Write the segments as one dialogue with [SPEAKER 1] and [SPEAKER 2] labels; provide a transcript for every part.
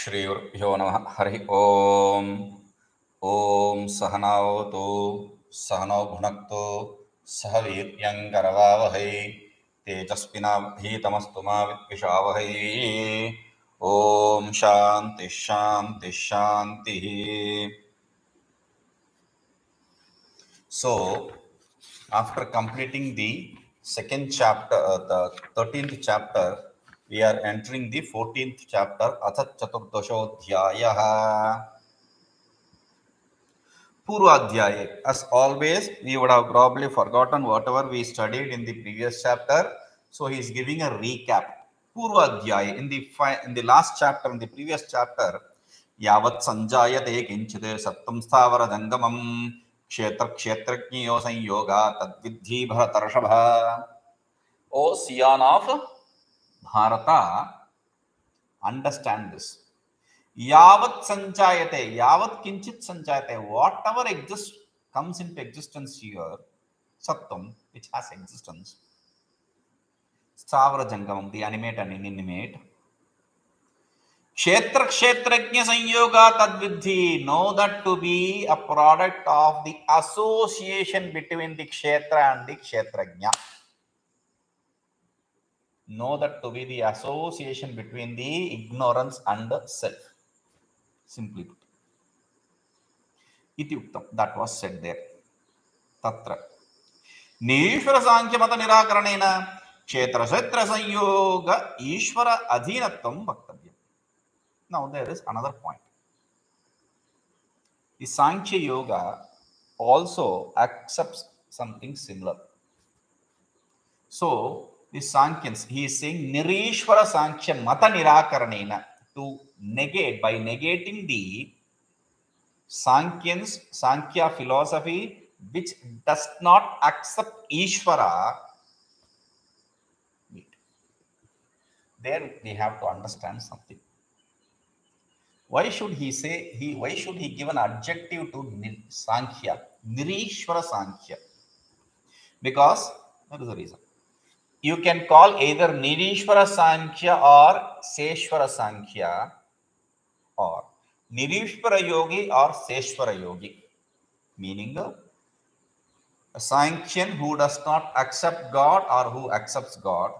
[SPEAKER 1] श्रीगुरुभ्यो नमः। हरि ओम्। ॐ सहनावतु सहनौ भुनक्तु सह वीर्यङ्करवावहै तेजस्विनावधीतमस्तु मा विद्विषावहै। ॐ शान्ति शान्ति शान्तिः। So, after completing the second chapter, the 13th chapter, we are entering the 14th chapter, Athat Chaturdashodhyayah. Purvadhyaya. As always, we would have probably forgotten whatever we studied in the previous chapter. So, he is giving a recap. Purvadhyaya. In the last chapter, in the previous chapter, Yavat Sanjayate Kinchite Sattam Sthavara Jangamam Kshetra Kshetrajñyo Sanyoga Tadvidhi Bharatarashabha. O Siyan of Bharata, understand this. Yavat Sanjayate, Yavat Kinchit Sanjayate, whatever exists comes into existence here, Sattam, which has existence. Sthavara Jangamam, the animate and inanimate. Kshetra Kshetrajña Sanyoga Tadvidhi, know that to be a product of the association between the Kshetra and the Kshetrajña. Know that to be the association between the ignorance and the self. Simply put. Ityuktam, that was said there. Tatra. Nishvara Sankhya Mata Nirakaranena Kshetra Kshetra Sanyoga Ishvara Adhinatvam Bhaktavyam. Now there is another point. The Sankhya Yoga also accepts something similar. So the Sankhyans, he is saying Nirishvara Sankhya Mata Nirakaranena, to negate, by negating the Sankyans, Sankhya philosophy which does not accept Ishvara. There we have to understand something. Why should he say, why should he give an adjective to Sankhya, Nirishvara Sankhya? Because that is the reason. You can call either Nirishvara Sankhya or Seshvara Sankhya, or Nirishvara Yogi or Seshvara Yogi. Meaning a Sankhyan who does not accept God or who accepts God,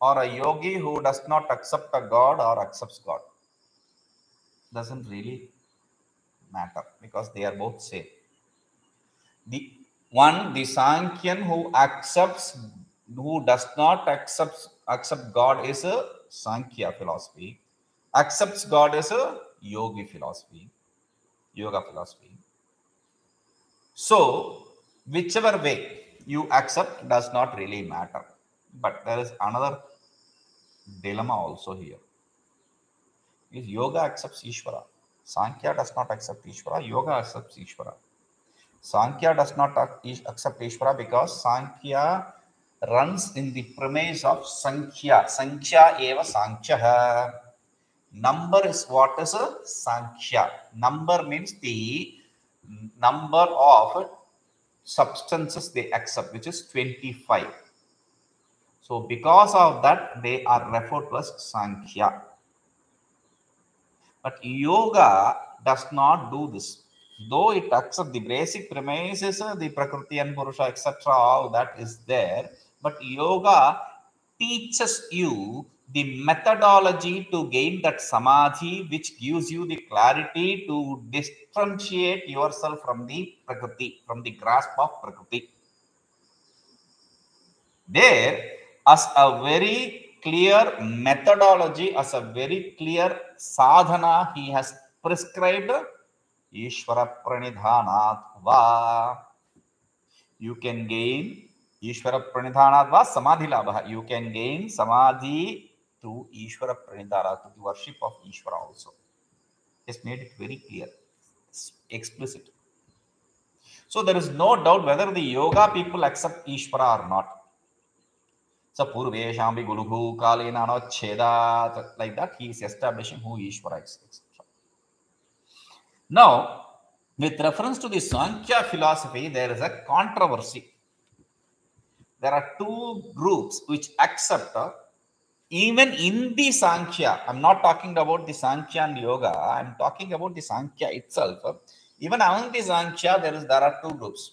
[SPEAKER 1] or a Yogi who does not accept a God or accepts God. Doesn't really matter because they are both same. The Sankhyan who does not accept God is a Sankhya philosophy. Accepts God is a Yoga philosophy. So, whichever way you accept does not really matter. But there is another dilemma also here. Is Yoga accepts Ishvara. Sankhya does not accept Ishvara. Yoga accepts Ishvara. Sankhya does not accept Ishvara because Sankhya runs in the premise of Sankhya. Sankhya eva Sankhya. Number is what is a Sankhya. Number means the number of substances they accept, which is 25. So because of that, they are referred to as Sankhya. But Yoga does not do this. Though it accepts the basic premises, the Prakriti and Purusha, etc., all that is there. But Yoga teaches you the methodology to gain that samadhi, which gives you the clarity to differentiate yourself from the Prakriti, from the grasp of Prakriti. There, as a very clear methodology, as a very clear sadhana, he has prescribed Ishvara Pranidhanat Va. You can gain Ishvara Pranidhanat Va Samadhi Labha. You can gain Samadhi to Ishvara Pranidhana, to the worship of Ishvara also. Just made it very clear, explicit. So there is no doubt whether the yoga people accept Ishvara or not. So Purvesham Guluhu Kalina no Cheda, like that, he is establishing who Ishvara is, etc. Now, with reference to the Sankhya philosophy, there is a controversy. There are two groups which accept Even in the Sankhya, I'm not talking about the Sankhya and Yoga, I'm talking about the Sankhya itself. Even among the Sankhya, there are two groups,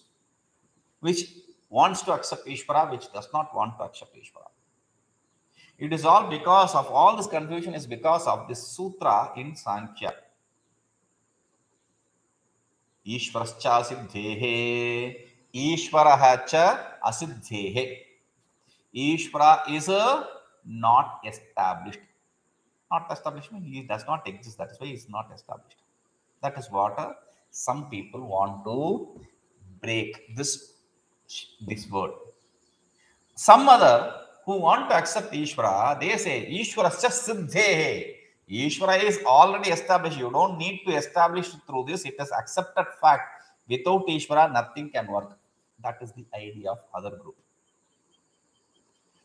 [SPEAKER 1] which wants to accept Ishvara, which does not want to accept Ishvara. It is all because of all this confusion is because of this sutra in Sankhya. Ishvarascha siddhehe, Ishvaraha cha asiddhehe. Ishvara is not established. Not established means he does not exist. That is why he is not established. That is what some people want to break this word. Some other who want to accept Ishvara, they say Ishvarascha siddhehe. Ishvara is already established. You don't need to establish through this. It is accepted fact. Without Ishvara, nothing can work. That is the idea of other group.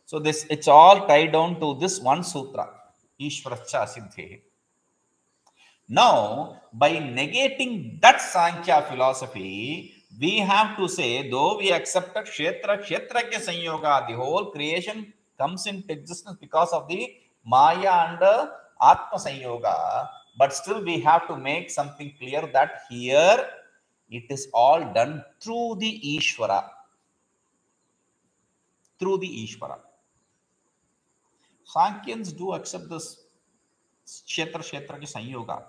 [SPEAKER 1] So it's all tied down to this one sutra, Ishvarascha siddhehe. Now, by negating that Sankhya philosophy, we have to say, though we accepted Kshetrajya Sanyoga, the whole creation comes into existence because of the Maya and Atma Sanyoga, but still we have to make something clear that here it is all done through the Ishvara. Through the Ishvara. Sankyans do accept this Kshetrajya Sanyoga.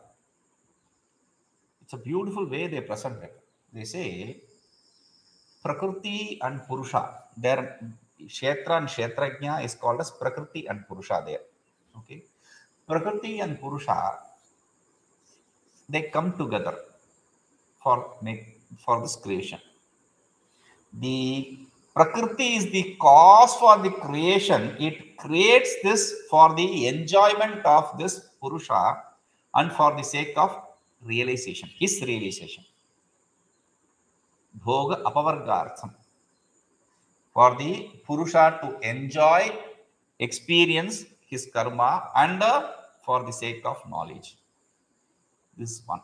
[SPEAKER 1] It's a beautiful way they present it. They say Prakriti and Purusha. Their Kshetra and Kshetrajna is called as Prakriti and Purusha there. Okay. Prakriti and Purusha, they come together for this creation. The Prakriti is the cause for the creation. It creates this for the enjoyment of this Purusha and for the sake of realization, his realization. Bhoga apavargartham. For the Purusha to enjoy, experience his karma and for the sake of knowledge. This one.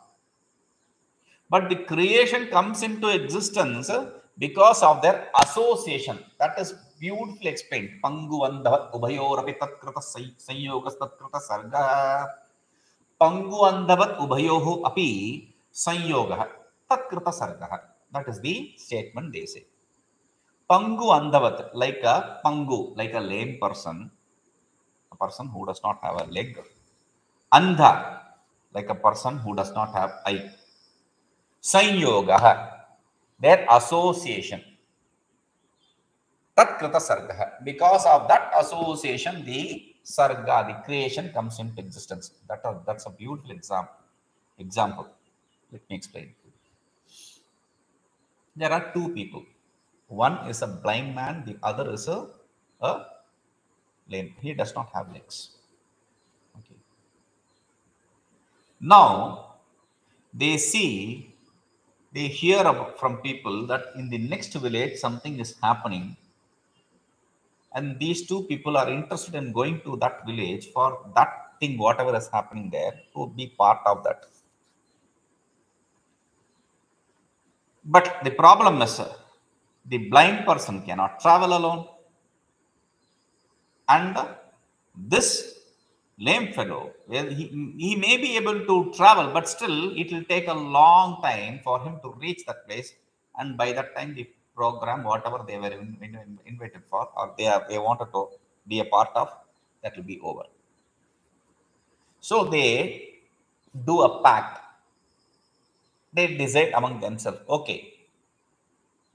[SPEAKER 1] But the creation comes into existence because of their association. That is beautifully explained. Pangu andhavat ubhayorapi tatkrita sanyogas tatkrita sarga. Pangu andhavat ubhayoho api sanyoga tatkrita sarga. That is the statement they say. Pangu andhavat, like a pangu, like a lame person, a person who does not have a leg. Andha, like a person who does not have eye. Sanyoga, their association. Tatkrita sarga. Because of that association, the sarga, the creation comes into existence. That's a beautiful example. Let me explain. There are two people. One is a blind man, the other is a lame. He does not have legs. Okay. Now, they hear from people that in the next village something is happening, and these two people are interested in going to that village for that thing, whatever is happening there, to be part of that. But the problem is, the blind person cannot travel alone, and this lame fellow, well, he may be able to travel, but still it will take a long time for him to reach that place, and by that time the program, whatever they were invited for, or they wanted to be a part of, that will be over. So they do a pact. They decide among themselves, okay,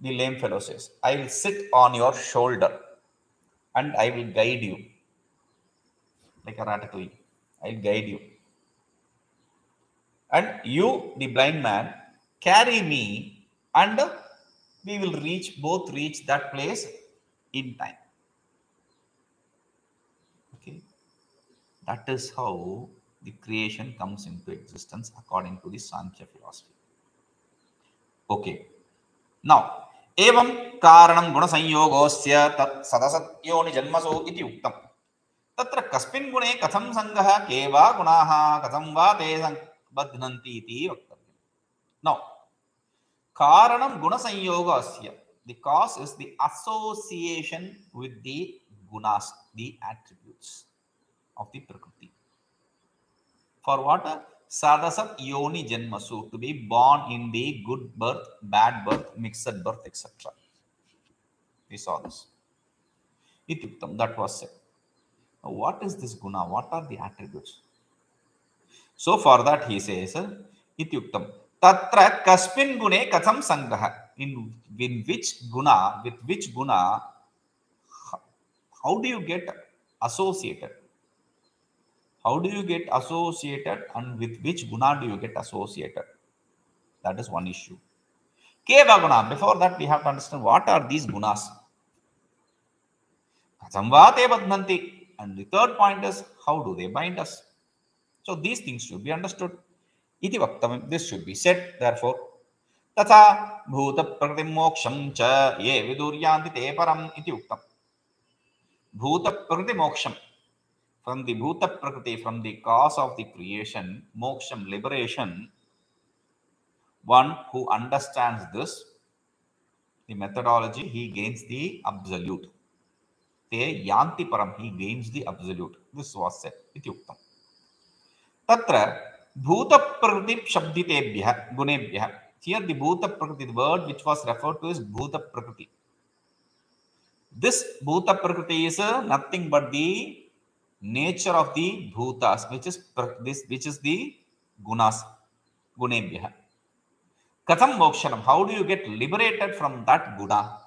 [SPEAKER 1] the lame fellow says, I will sit on your shoulder and I will guide you. Like a ratatouille, I will guide you. And you, the blind man, carry me, and we will both reach that place in time. Okay. That is how the creation comes into existence according to the Sankhya philosophy. Okay. Now, evam karanam guna sanyogosya tat sadasad yoni janmaso iti uktam. Tatra kasmin gune katham sangaha keva gunaha katham va te badnanti iti vaktavyam. Now, karanam guna sanyogasya. The cause is the association with the gunas, the attributes. of the Prakriti. For what? Sadasat yoni janmasu, to be born in the good birth, bad birth, mixed birth, etc. We saw this. Ityuktam, that was said. Now, what is this guna? What are the attributes? So for that he says, Ityuktam, tatra kasmin gune katham sangraha. In which guna, with which guna, how do you get associated? How do you get associated, and with which guna do you get associated? That is one issue. Keva guna. Before that, we have to understand what are these gunas. Katham te badhanti. And the third point is, how do they bind us? So these things should be understood. Iti vaktam, this should be said. Therefore, tatha bhuta prakriti moksham cha ye viduryanti te param iti uktam. Bhuta prakriti moksham. From the bhuta prakriti, from the cause of the creation, moksham, liberation, one who understands this, the methodology, he gains the absolute. Te yanti param, he gains the absolute. This was said. Iti uktam. Tatra bhuta prakriti shabditebhyah gunebhyah. Here the bhuta prakriti, the word which was referred to is bhuta prakriti. This bhuta prakriti is nothing but the nature of the bhutas, which is the gunas, gunebhyah. Katham mokshanam, how do you get liberated from that guna?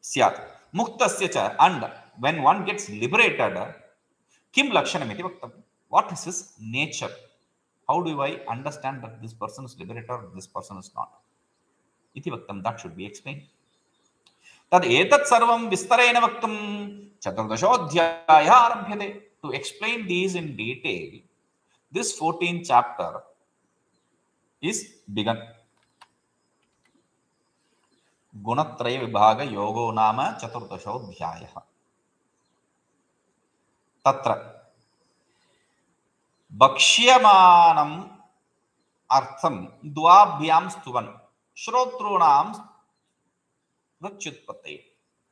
[SPEAKER 1] Syat muktasya cha, and when one gets liberated, kim lakshanam iti vaktam. What is his nature? How do I understand that this person is liberated or this person is not? Iti vaktam, that should be explained. Tad etat sarvam vistarena vaktam chaturdashodhyaya arambhyate. To explain these in detail, this 14th chapter is begun. Gunatraya vibhaga yogo nama chaturdashodhyaya. Tatra Bhakshyamaanam artham dvabhyam stuvan shrotrunam vrachyutpate.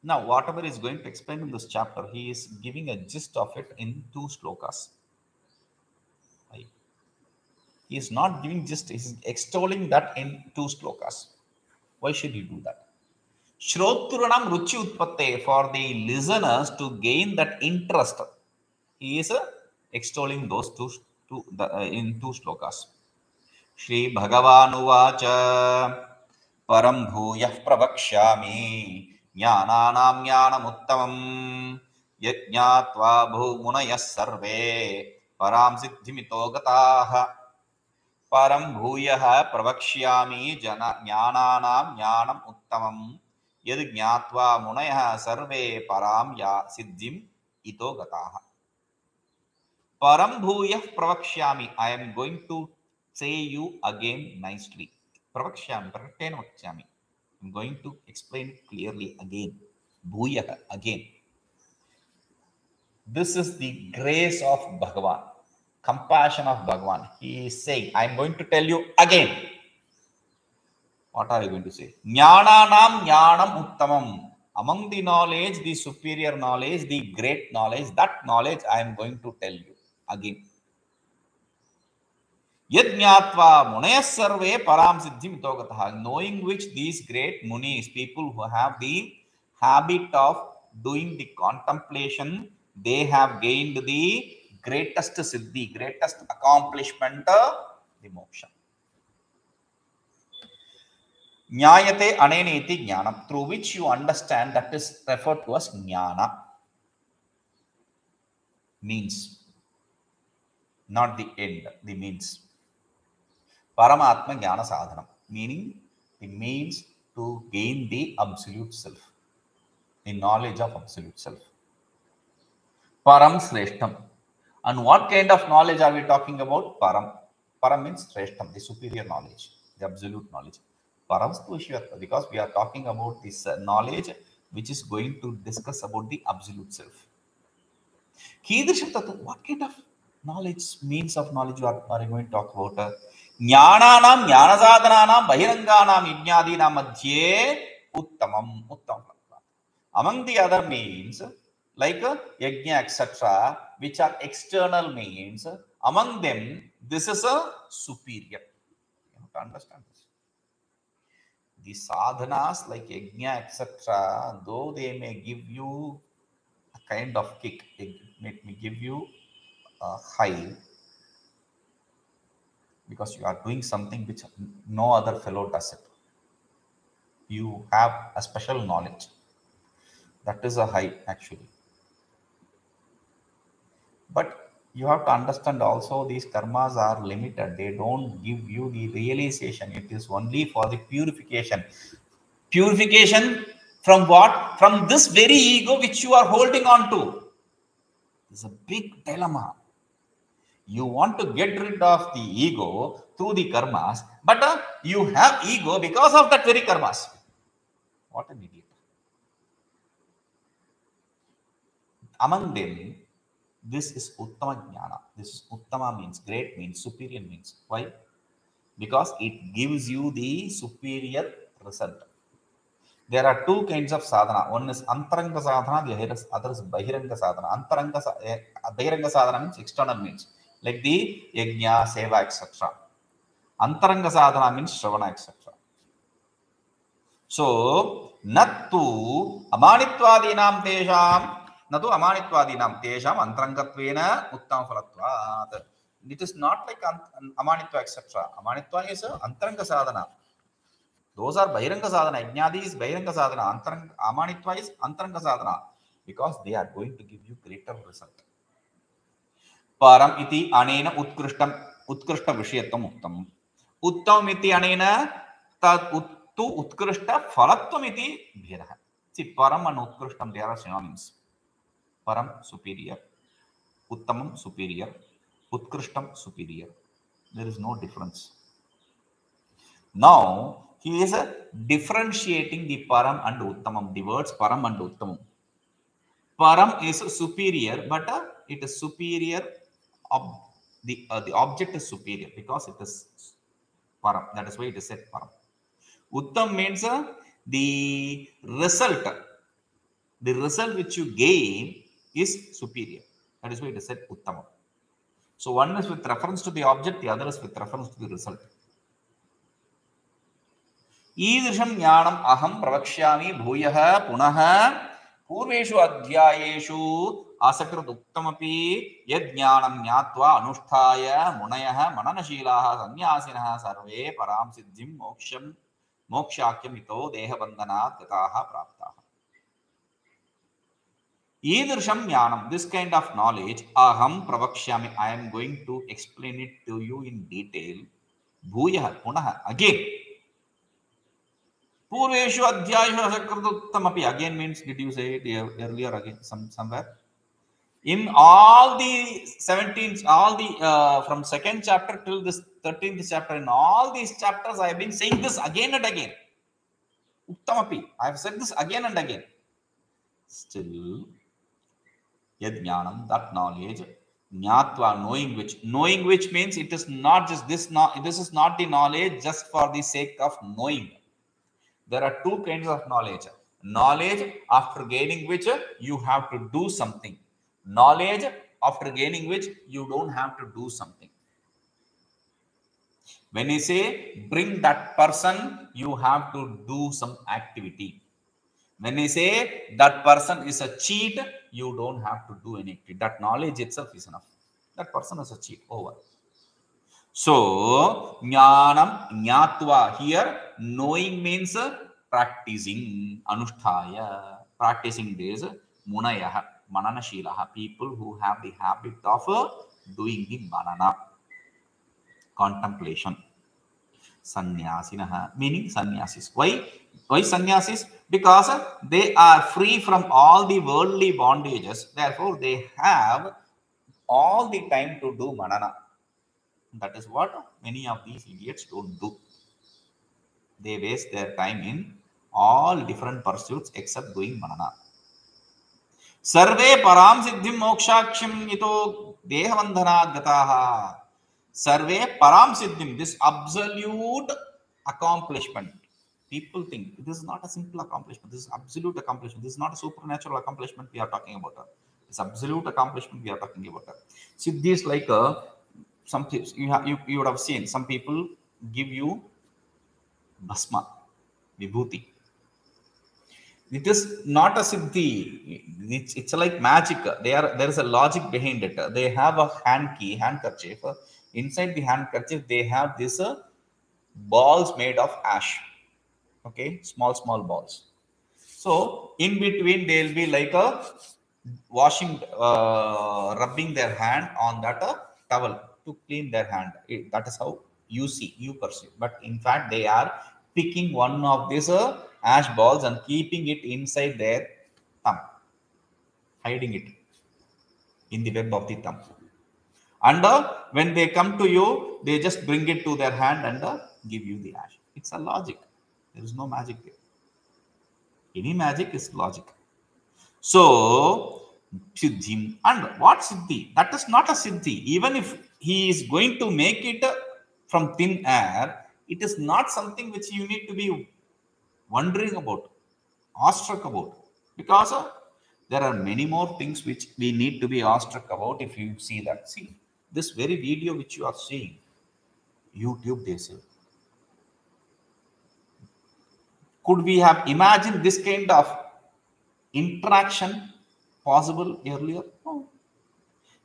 [SPEAKER 1] Now, whatever is going to explain in this chapter, he is giving a gist of it in 2 slokas. He is not giving gist, he is extolling that in 2 slokas. Why should he do that? Shrotrunam ruchyutpate, for the listeners to gain that interest. He is extolling those in 2 slokas. Shri Bhagavanuvacha param bhuyah pravakshyami jnananam jnanamuttamam yajñātva bhumunayas sarve param siddhimito gataha. Param bhuyah pravakshyami jnananam jnanam uttamam yajñātva munayah sarve param siddhim ito gataha. Param bhuyah pravakshyami, I am going to say you again nicely. Pravakshyami, prakatena vakshami. I am going to explain clearly again. Bhuyah, again. This is the grace of Bhagavan, compassion of Bhagavan. He is saying, I am going to tell you again. What are you going to say? Jnananam jnanam uttamam. Among the knowledge, the superior knowledge, the great knowledge, that knowledge I am going to tell you again. Yajñātva munayas sarve param siddhim ito gataha. Knowing which these great munis, people who have the habit of doing the contemplation, they have gained the greatest siddhi, greatest accomplishment, the moksha. Jnayate anena iti jnanam, through which you understand, that is referred to as jnana. Means, not the end, the means. Paramatma jnana sadhanam, meaning the means to gain the absolute self, the knowledge of absolute self. Param sreshtam. And what kind of knowledge are we talking about? Param. Param means sreshtam, the superior knowledge, the absolute knowledge. Paramstu Ishwarta, because we are talking about this knowledge which is going to discuss about the absolute self. What kind of knowledge, means of knowledge are you going to talk about? Jnananam, jnanasadhananam, bahiranganam, yajñādīnam madhye uttamam. Among the other means, like yajna, etc., which are external means, among them, this is a superior. You have to understand this. The sadhanas like yajna, etc., though they may give you a kind of kick, it may give you a high, because you are doing something which no other fellow does it. You have a special knowledge. That is a high, actually. But you have to understand also, these karmas are limited. They don't give you the realization. It is only for the purification. Purification from what? From this very ego which you are holding on to. It's a big dilemma. You want to get rid of the ego through the karmas, but you have ego because of that very karmas. What an idiot. Among them, this is Uttama Jnana. This is Uttama means great, means superior means. Why? Because it gives you the superior result. There are two kinds of sadhana. One is Antaranga sadhana, the other is Bahiranga sadhana. Bahiranga sadhana means external means, like the yajna, seva, etc. Antaranga sadhana means shravana, etc. So, nattu amanitvadinam tesham, natu amanitvadinam tesham antarangatvena uttam phalatvat. It is not like amanitva, etc. Amanitva is antaranga sadhana. Those are Bahiranga sadhana. Yajnadi is Bahiranga sadhana. Amanitva is Antaranga sadhana. Because they are going to give you greater result. Param iti anena utkrishta vishayatvam uttam. Uttam iti anena tad uttu utkrishta phalatvam iti bhedaha. See, param and utkrishtam, they are synonyms. Param, superior. Uttamam, superior. Utkrishtam, superior. There is no difference. Now, he is differentiating the param and uttamam, the words param and uttamam. Param is superior, but it is superior, the object is superior because it is param. That is why it is said param. Uttam means the result which you gain is superior. That is why it is said uttamam. So one is with reference to the object, the other is with reference to the result. ईदृशं ज्ञानम् अहं प्रवक्ष्यामि भूयः पुनः पूर्वेषु अध्यायेषु आसकृत उक्तमपि यद् ज्ञानं ज्ञात्वा अनुष्ठाय मुनयः मननशीलाः सन्न्यासिनः सर्वे परां सिद्धिं मोक्षाख्यं हितो देहबन्धनात् गताः प्राप्ताः. ईदृशं ज्ञानं, this kind of knowledge, अहं प्रवक्ष्यामि, I am going to explain it to you in detail. भूयः, पुनः, again. Purveshu adhyayeshu asakritutamapi, again means, did you say it earlier again somewhere? In all the 17, all the from second chapter till this 13th chapter, in all these chapters I have been saying this again and again. Uttamapi, I have said this again and again. Still, yad jnanam, that knowledge, jnatva, knowing which means it is not just this, this is not the knowledge just for the sake of knowing. There are two kinds of knowledge. Knowledge after gaining which you have to do something. Knowledge after gaining which you don't have to do something. When you say bring that person, you have to do some activity. When you say that person is a cheat, you don't have to do anything. That knowledge itself is enough. That person is a cheat. Over. So, jnanam, jnatva, here, knowing means practicing, anusthaya, practicing this, munayah, mananashilaha, people who have the habit of doing the manana, contemplation. Sannyasinaha, meaning sannyasis. Why sannyasis? Because they are free from all the worldly bondages, therefore they have all the time to do manana. That is what many of these idiots don't do. They waste their time in all different pursuits except doing manana. Sarve param siddhim mokshaksham ito dehavandhanat gataha. Sarve param siddhim, this absolute accomplishment. People think this is not a simple accomplishment. This is absolute accomplishment. This is not a supernatural accomplishment we are talking about. It's absolute accomplishment we are talking about. See, this like some tips you would have seen. Some people give you bhasma, vibhuti. It is not a siddhi. It's like magic. There is a logic behind it. They have a handkerchief. Inside the handkerchief, they have this balls made of ash. Okay, small balls. So in between, they'll be like a washing, rubbing their hand on that towel to clean their hand. That is how you perceive. But in fact, they are picking one of these ash balls and keeping it inside their thumb, hiding it in the web of the thumb. And when they come to you, they just bring it to their hand and give you the ash. It's a logic. There is no magic there. Any magic is logic. So, siddhi. And what siddhi? That is not a siddhi. Even if he is going to make it from thin air, it is not something which you need to be wondering about, awestruck about. Because there are many more things which we need to be awestruck about if you see that. See, this very video which you are seeing, YouTube, they say. Could we have imagined this kind of interaction possible earlier? No.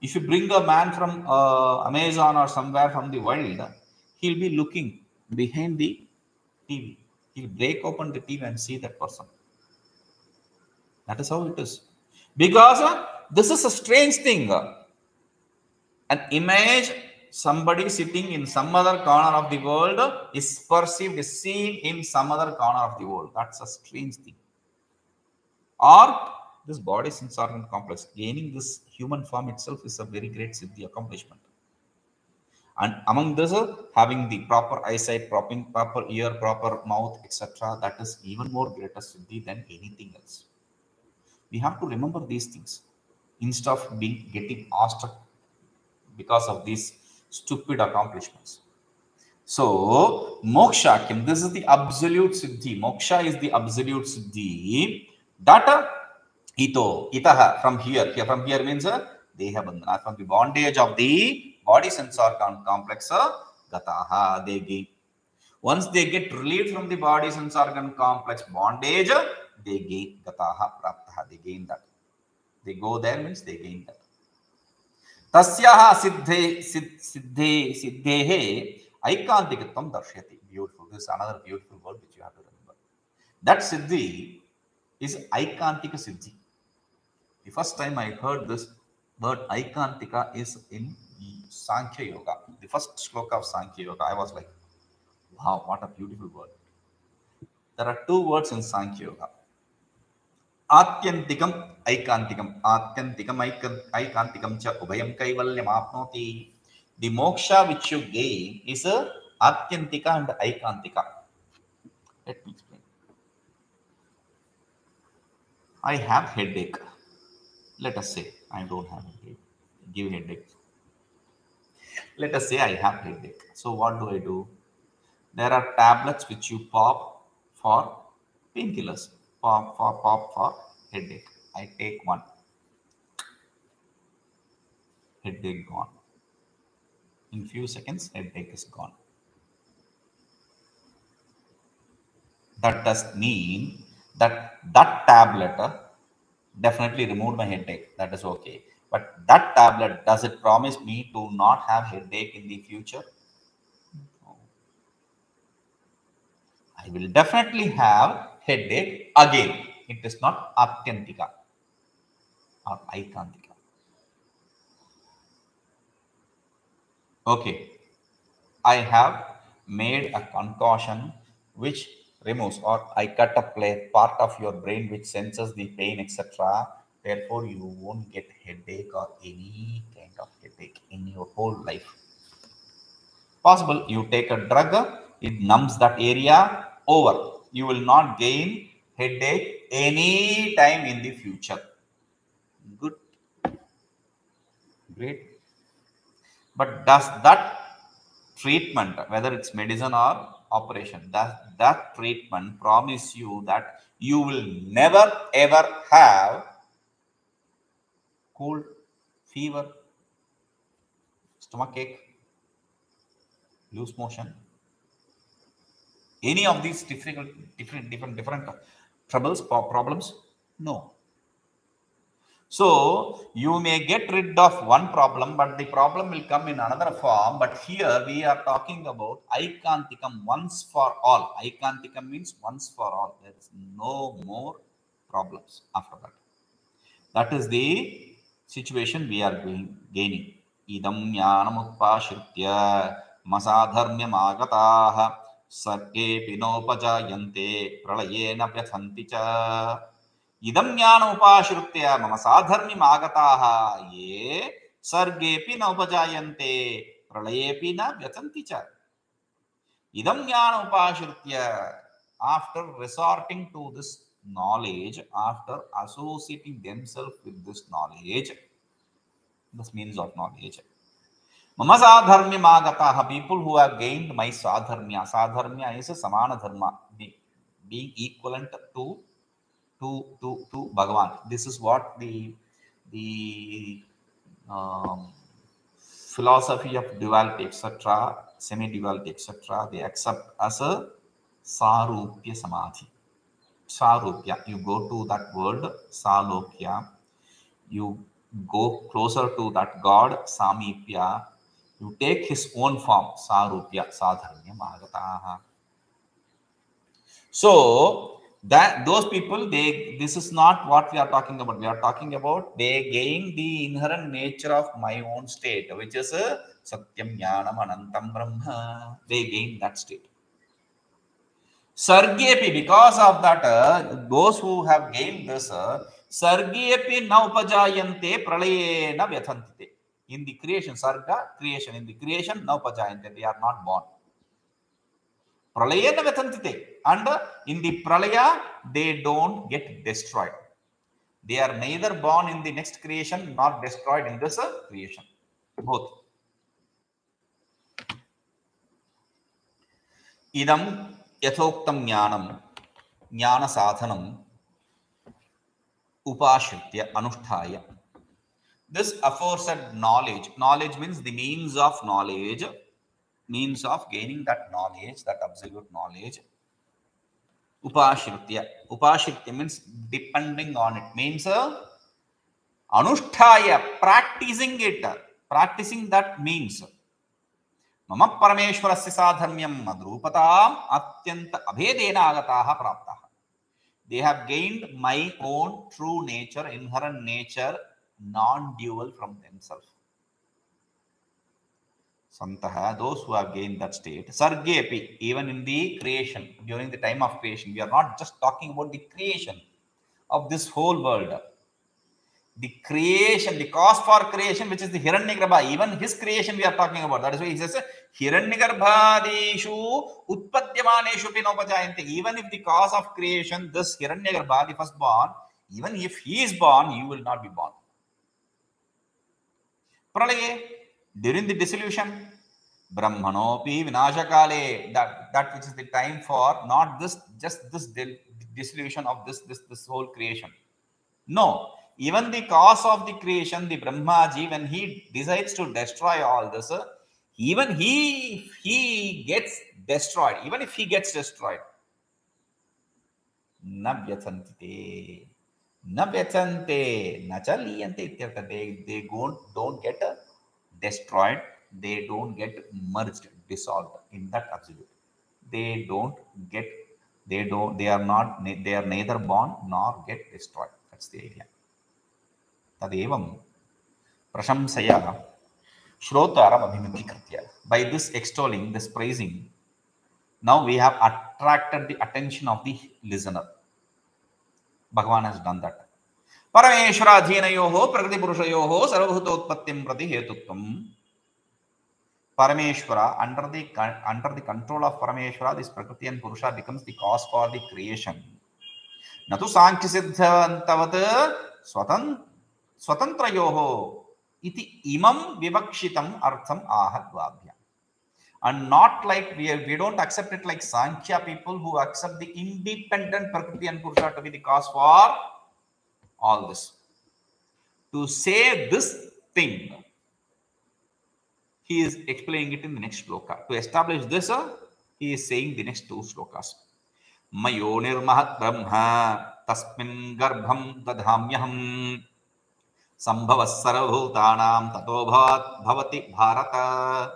[SPEAKER 1] If you bring a man from Amazon or somewhere from the world, he'll be looking behind the TV. He'll break open the TV and see that person. That is how it is. Because this is a strange thing. An image, somebody sitting in some other corner of the world is perceived, is seen in some other corner of the world. That's a strange thing. Or this body sense organ complex, gaining this human form itself is a very great siddhi accomplishment. And among this, having the proper eyesight, proper ear, proper mouth, etc., that is even more greater siddhi than anything else. We have to remember these things instead of getting awestruck because of these stupid accomplishments. So, moksha, this is the absolute siddhi. Moksha is the absolute siddhi. Data, itaha, from here. From here means deha bandhana, from the bondage of the body sense organ complex, gataha, they gain. Once they get relieved from the body sense organ complex bondage, they gain gataha, praptaha, they gain that. They go there means they gain that. Tasyaha siddhehe aikantikatvam darshyati. Beautiful. This is another beautiful word which you have to remember. That siddhi is aikantika siddhi. The first time I heard this word aikantika is in Sankhya Yoga. The first shloka of Sankhya Yoga. I was like, wow, what a beautiful word. There are two words in Sankhya Yoga. Atyantikam aikantikam. Atyantikam aikantikam cha ubhayam kaivalyam apnoti. The moksha which you gain is atyantika and aikantika. Let me explain. I have headache. Let us say I don't have headache. Give headache. Let us say I have headache. So what do? There are tablets which you pop for painkillers. Pop for headache. I take one. Headache gone. In few seconds, headache is gone. That does mean that tablet definitely removed my headache. That is okay. But that tablet, does it promise me to not have headache in the future? No. I will definitely have headache again. It is not atyantika or aikantika. Okay. I have made a concoction which removes, or I cut a part of your brain which senses the pain, etc. Therefore, you won't get headache or any kind of headache in your whole life. Possible, you take a drug, it numbs that area, over. You will not gain headache any time in the future. Good. Great. But does that treatment, whether it's medicine or operation, that treatment promise you that you will never ever have cold, fever, stomachache, loose motion, any of these different problems? No. So you may get rid of one problem, but the problem will come in another form. But here we are talking about aikantikam, once for all. Aikantikam means once for all. There is no more problems after that. That is the situation we are gaining. Idam jnanam utpashritya masadharmyam agataha sarge pinopajayante pralayena vyathanti cha. Idam jnanam upashritya mama sadharmyam agataha ye sargepi na upajayante pralayepi na vyathanti cha. Idam jnanam upashritya, after resorting to this knowledge, after associating themselves with this knowledge, this means of knowledge. Mama sadharmya magataha, people who have gained my sadharmya. Sadharmya is a samana dharma, being equivalent to Bhagavan. This is what the philosophy of duality, etc., semi-duality, etc., they accept as a sarupya samadhi. Sarupya, you go to that word Salokya, you go closer to that God Samipya, you take his own form Sarupya, Sadharmya Magataha. So that those people, this is not what we are talking about. We are talking about they gain the inherent nature of my own state, which is Satyam Jnanam Anantam Brahma. They gain that state. Sargepi, because of that, those who have gained this, Sargepi na upajayante pralayena vyathanti. In the creation, Sarga, creation, in the creation, na upajayante, they are not born. Pralayena vyathanti. And in the pralaya, they don't get destroyed. They are neither born in the next creation nor destroyed in this creation. Both. Idam yatoktam jnanam, jnana sadhanam, upashritya anusthaya. This aforesaid knowledge, knowledge means the means of knowledge, means of gaining that knowledge, that absolute knowledge. Upashritya. Upashritya means depending on it, means anusthaya, practicing it. Practicing that means Mama Parameshwarasya sadharmyam madrupatam atyanta abhedena agataha praptaha. They have gained my own true nature, inherent nature, non-dual from themselves. Santaha, those who have gained that state. Sargepi, even in the creation, during the time of creation, we are not just talking about the creation of this whole world. The creation, the cause for creation, which is the Hiranyagarbha, even his creation we are talking about. That is why he says, Hiranyagarbhadeshu utpadyamaneshu pinopajayante. Even if the cause of creation, this Hiranyagarbha, the firstborn, even if he is born, you will not be born. Pralaye, during the dissolution, Brahmanopi vinashakale, that which is the time for not this, just this dissolution of this whole creation. No. Even the cause of the creation, the Brahmaji, when he decides to destroy all this, even he gets destroyed. Even if he gets destroyed, na vyathante, na vyatante, na chaliyante. They don't get destroyed. They don't get merged, dissolved in that absolute. They are neither born nor get destroyed. That's the idea. Tadevam prashamsaya shrotaram abhimukikritya. By this extolling, this praising, now we have attracted the attention of the listener. Bhagavan has done that. Parameshwara adhinayoho prakriti purushayoho sarvabhutotpattim prati hetutvam. Parameshwara, under the control of Parameshwara, this Prakriti and Purusha becomes the cause for the creation. Natu Sankhya Siddhantavat Swatantrayoho iti imam vivakshitam artham ahadvabhya. and not like we don't accept it like Sankhya people who accept the independent Prakriti and Purusha to be the cause for all this. To say this thing, he is explaining it in the next shloka. To establish this, he is saying the next two shlokas. Mayonir mahat brahma tasmin garbham dadhamyaham sambhavas sarvabhutanam tato bhavati bharata.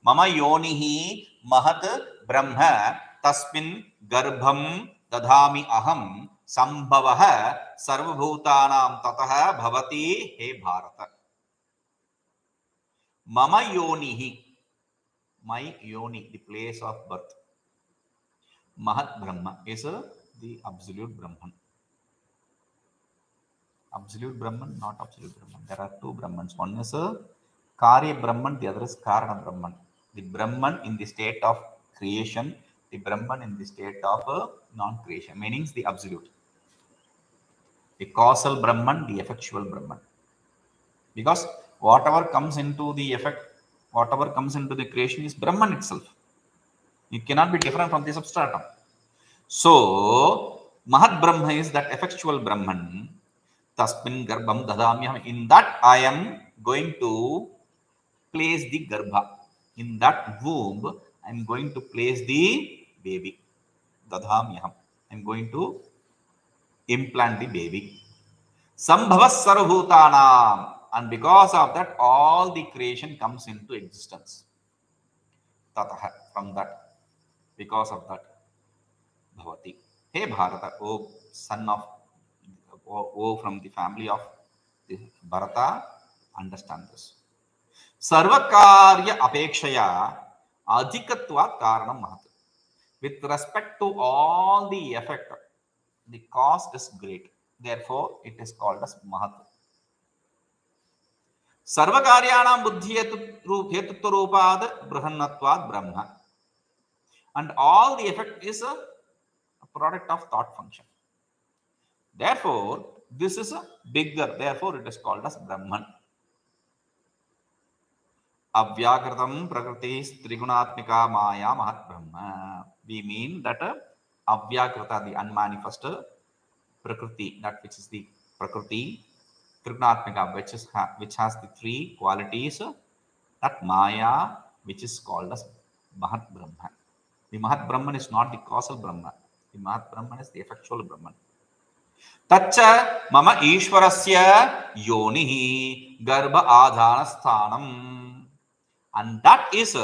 [SPEAKER 1] Mama yonihi mahat brahma tasmin garbham dadhami aham sambhavah sarvabhutanam tatah bhavati he bharata. Mama yonihi, my yoni, the place of birth. Mahat Brahma is the absolute Brahman. Absolute Brahman, not absolute Brahman. There are two Brahmans. One is a Karya Brahman, the other is Karana Brahman. The Brahman in the state of creation, the Brahman in the state of non-creation, meaning the absolute. The causal Brahman, the effectual Brahman. Because whatever comes into the effect, whatever comes into the creation is Brahman itself. It cannot be different from the substratum. So, Mahat Brahma is that effectual Brahman. Tasmin Garbham Dadamyam. In that I am going to place the Garbha. In that womb, I am going to place the baby. Dadhamyam. I am going to implant the baby. Sambhavas Sarvabhutanam. And because of that, all the creation comes into existence. Tataha, from that, because of that, Bhavati. Hey Bharata, O son of, O from the family of the Bharata, understand this. Sarvakarya apekshaya adhikatva karanam mahat. With respect to all the effect, the cause is great. Therefore, it is called as Mahat. Sarvakaryanam buddhi hetutva rupad brahannatvad brahma. And all the effect is a product of thought function. Therefore, this is a bigger. Therefore, it is called as Brahman. Avyakritam prakriti trigunatmika maya mahat brahma. We mean that avyakrita, the unmanifest, prakriti, that which is the prakriti, trigunatmika, which has the three qualities, that maya, which is called as Mahat Brahma. The Mahat Brahman is not the causal Brahman. The Mahat Brahman is the effectual Brahman. Tacha mama Ishwarasya yonihi garbha adhana sthanam. And that is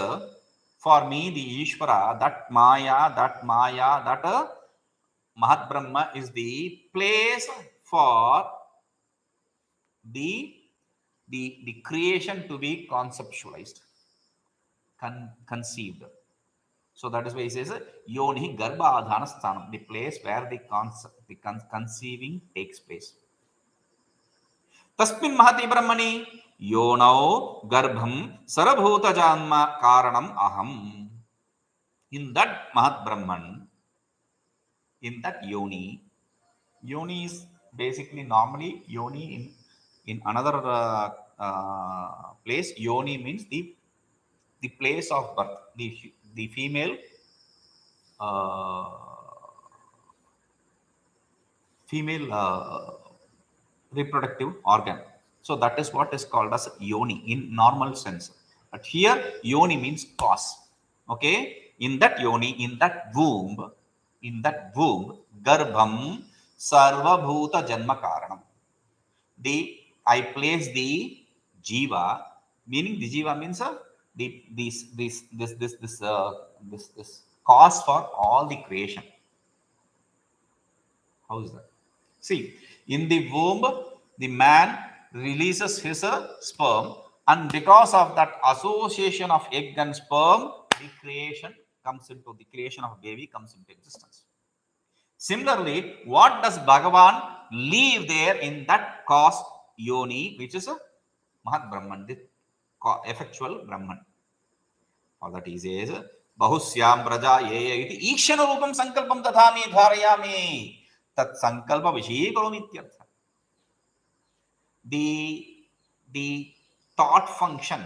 [SPEAKER 1] for me the Ishvara, that Maya, that Mahat Brahma is the place for the creation to be conceptualized, conceived. So that is why he says Yoni Garbha Adhana Sthanam, the place where the conceiving takes place. Tasmin Mahati Brahmani Yonau Garbham Sarabhuta Janma Karanam Aham. In that Mahat Brahman, in that Yoni is basically normally Yoni in another place. Yoni means the place of birth, the female reproductive organ. So that is what is called as Yoni in normal sense. But here Yoni means cause. Okay, in that Yoni, in that womb, Garbham Sarvabhuta Janma Karanam. I place the Jiva, meaning the Jiva means this cause for all the creation. How is that? See, in the womb, the man releases his sperm, and because of that association of egg and sperm, the creation of baby comes into existence. Similarly, what does Bhagavan leave there in that cause Yoni, which is a Mahat Brahman, the effectual Brahman? All that he says, Bahusyam Praja Yeya iti Ikshana Rupam Sankalpam Tathami Dharayami Tat Sankalpa Vishikaromityartha. The thought function,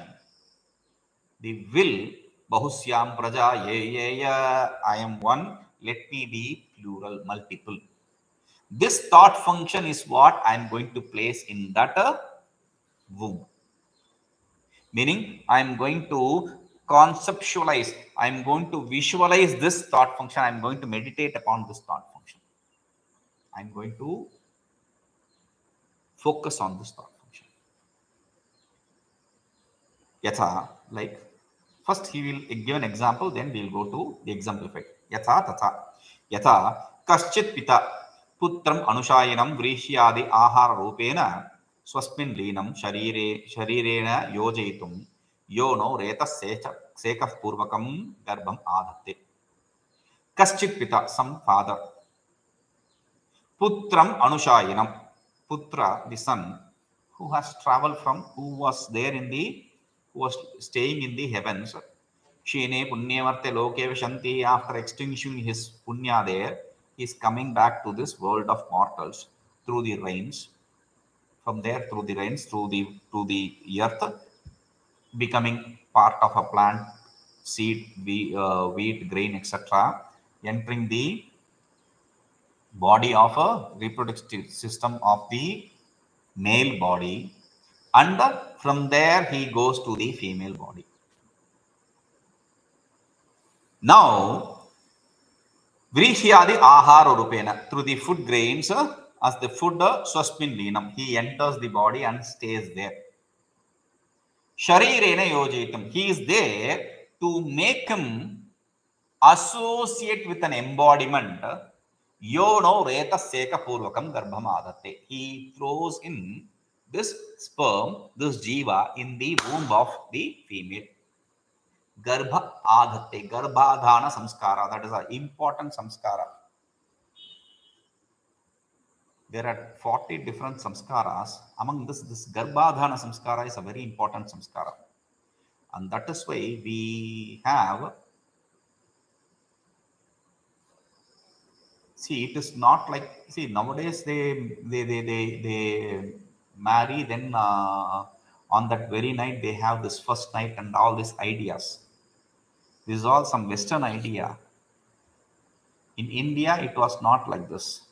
[SPEAKER 1] the will, Bahusyam praja yeya. I am one. Let me be plural, multiple. This thought function is what I am going to place in that womb. Meaning, I am going to conceptualize, I am going to visualize this thought function, I am going to meditate upon this thought function. I am going to focus on this thought function. Yatha, like, first he will give an example, then we will go to the exemplified. Yatha tatha. Yatha kaschit pita putram anushayanam vrishyadi ahara rupena swasmin linam sharirena yojayitum yono reta sekah purvakam garbham adatte. Kaschit pita, some father. Putram anushayanam. Putra, the son, who has traveled from, who was there in the, who was staying in the heavens. Shine punyamarte loke vishanti. After extinguishing his punya there, he is coming back to this world of mortals through the rains. From there, through the rains, to the earth, becoming part of a plant, seed, wheat, grain, etc., entering the body of a reproductive system of the male body, and from there he goes to the female body. Now, Vrishyadi ahara rupena, through the food grains, as the food swasmin linam, he enters the body and stays there. Sharirena yojitam, he is there to make him associate with an embodiment. Yono reta seka purvakam garbham adatte. He throws in this sperm, this jiva, in the womb of the female. Garbha adatte, garbhadhana samskara, that is an important samskara. There are 40 different samskaras. Among this garbhadhana samskara is a very important samskara. And that is why we have, see, it is not like, see, nowadays they marry, then on that very night they have this first night and all these ideas. This is all some Western idea. In India, it was not like this.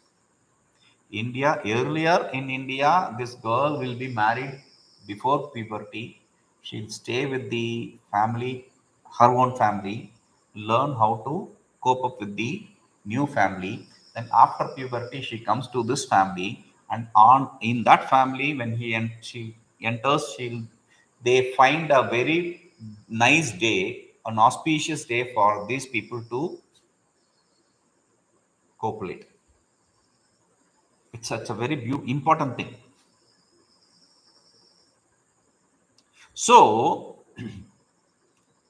[SPEAKER 1] Earlier in India, this girl will be married before puberty. She'll stay with the family, her own family, learn how to cope up with the new family. Then after puberty, she comes to this family, and in that family, when she enters, they find a very nice day, an auspicious day for these people to copulate. It's such a very important thing. So,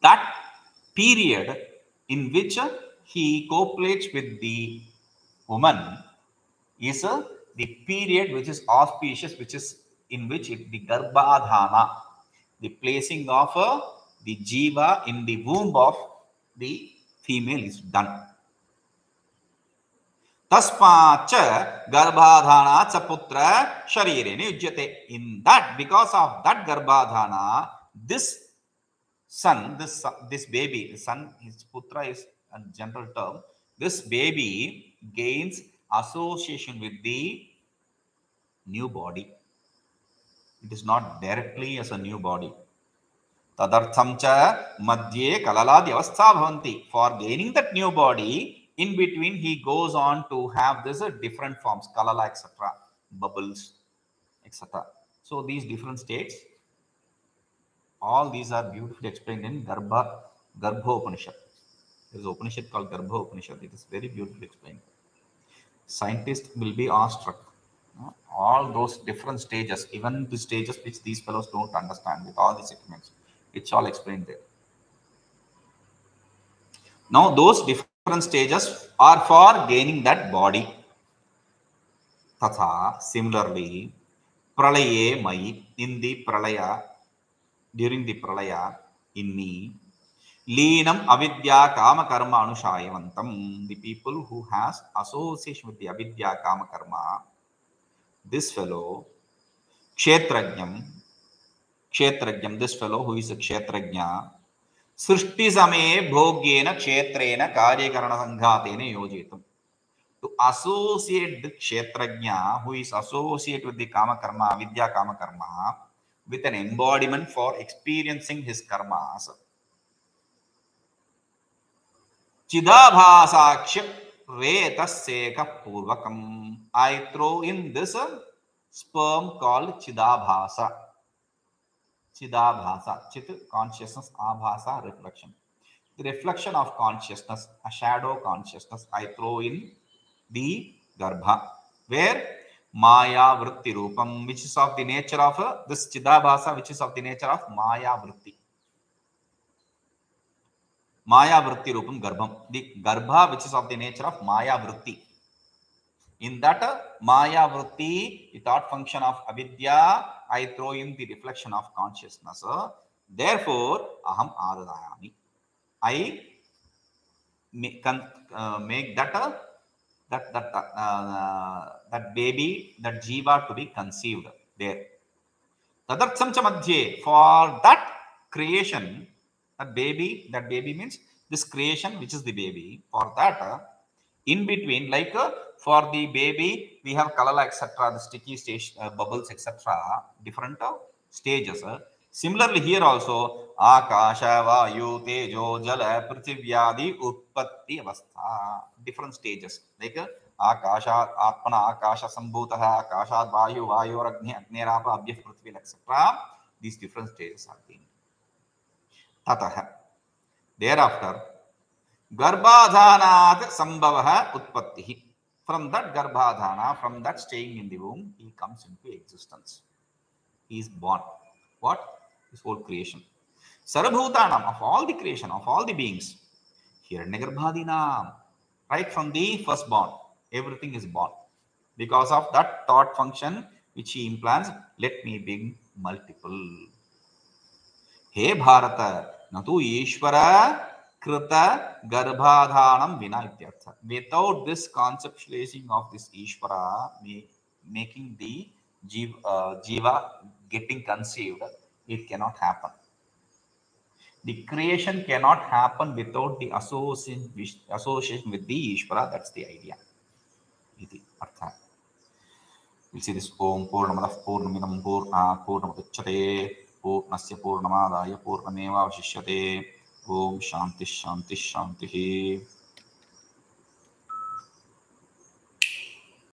[SPEAKER 1] that period in which he copulates with the woman is the period which is auspicious, which is in which the garbhadhana, the placing of the jiva in the womb of the female is done. Tasmacha garbhadhana cha putra sharirene yujyate. In that, because of that garbhadhana, this son, this baby, the son, his putra is a general term. This baby gains association with the new body. It is not directly as a new body. Tadartham cha madhye kalaladi avastha bhavanti. For gaining that new body, in between he goes on to have this different forms, kalala, etc., bubbles, etc. So these different states, all these are beautifully explained in Garbha Upanishad. There is an Upanishad called Garbha Upanishad. It is very beautifully explained. Scientists will be awestruck. All those different stages, even the stages which these fellows don't understand, with all these equipments, it's all explained there. Now, those different stages are for gaining that body. Tatha, similarly, pralaye mai, in the pralaya, during the pralaya, in me, leenam avidya kama karma anushayavantam, the people who has association with the avidya kama karma, this fellow, kshetrajnam, this fellow who is a kshetrajna, सृष्टि समय भोग्येन क्षेत्रेण कार्यकरण संघातेन योजितुम. To associate the kshetrajna who is associated with the kama karma, avidya kama karma, with an embodiment for experiencing his karmas. Chidabhasaksha retaseka purvakam. I throw in this sperm called Chidabhasa. Chidabhasa. Chit, consciousness, abhasa, reflection. The reflection of consciousness, a shadow consciousness, I throw in the Garbha, where Maya Vritti Rupam, which is of the nature of this Chidabhasa, which is of the nature of Maya Vritti. Maya Vritti Rupam Garbham. The Garbha, which is of the nature of Maya Vritti. In that Maya Vritti, the thought function of avidya, I throw in the reflection of consciousness. Therefore, aham adayami. I make that baby, that jiva to be conceived there. Tadartham cha madhye, for that creation, that baby means this creation, which is the baby. For that, in between, like for the baby, we have kalala, etc., the sticky stage, bubbles, etc., different stages. Similarly, here also, akasha, vayu, tejo, jala, prithivya, utpatti avastha, different stages. Like akasha, atmana, akasha, sambhutaha, akasha, vayu, vayu, agni, agnerapa, abhyah, prithvi, etc. These different stages are being. Tataha. Thereafter, Garbhadhanat sambhavaha utpattihi. From that Garbhadhana, from that staying in the womb, he comes into existence. He is born. What? This whole creation. Sarvabhutanam, of all the creation, of all the beings. Hiranyagarbhadinam. Right from the firstborn, everything is born. Because of that thought function which he implants, let me be multiple. He Bharata, natu Ishvara Krita Garbhadhanam Vina ityartha. Without this conceptualizing of this Ishvara, making the Jiva getting conceived, it cannot happen. The creation cannot happen without the association with the Ishvara. That's the idea. Iti artha. We'll see this Om Purnamadah Purnamidam Purnamudachyate Purnasya Purnamadaya Purnameva Vashishyate. Om Shanti Shanti Shanti.